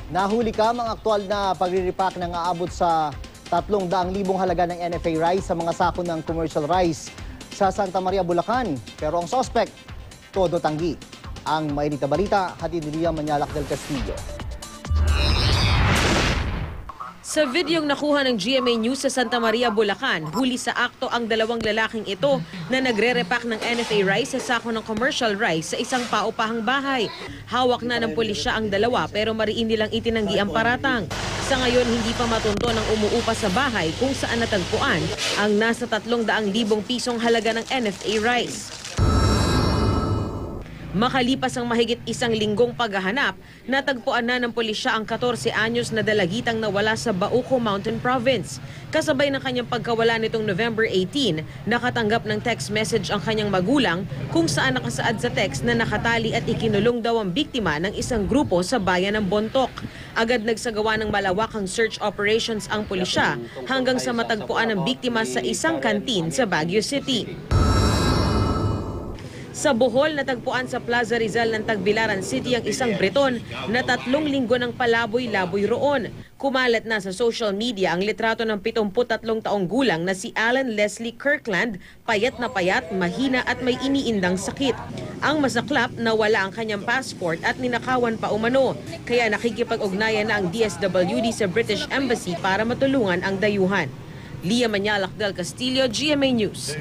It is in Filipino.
Nahuli ka mga aktual na pagre-repack ng aabot sa 300,000 halaga ng NFA rice sa mga sako ng commercial rice sa Santa Maria, Bulacan. Pero ang suspect, todo tanggi. Ang mainit na balita, hatid ni Liam Manyalak del Castillo. Sa videong nakuha ng GMA News sa Santa Maria, Bulacan, huli sa akto ang dalawang lalaking ito na nagre-repack ng NFA rice sa sako ng commercial rice sa isang paupahang bahay. Hawak na ng pulisya ang dalawa pero mariin nilang itinanggi ang paratang. Sa ngayon, hindi pa matunto ng umuupa sa bahay kung saan natagpuan ang nasa 300,000 pisong halaga ng NFA rice. Makalipas ang mahigit isang linggong paghahanap, natagpuan na ng pulisya ang 14 anyos na dalagitang nawala sa Bauco Mountain Province. Kasabay ng kanyang pagkawala nitong November 18, nakatanggap ng text message ang kanyang magulang kung saan nakasaad sa text na nakatali at ikinulong daw ang biktima ng isang grupo sa bayan ng Bontoc. Agad nagsagawa ng malawakang search operations ang pulisya hanggang sa matagpuan ang biktima sa isang kantin sa Baguio City. Sa Bohol, natagpuan sa Plaza Rizal ng Tagbilaran City ang isang Breton na 3 linggo ng palaboy-laboy roon. Kumalat na sa social media ang litrato ng 73 taong gulang na si Alan Leslie Kirkland, payat na payat, mahina at may iniindang sakit. Ang masaklap, nawala ang kanyang passport at ninakawan pa umano. Kaya nakikipag-ugnayan na ang DSWD sa British Embassy para matulungan ang dayuhan. Liam Manyalak del Castillo, GMA News.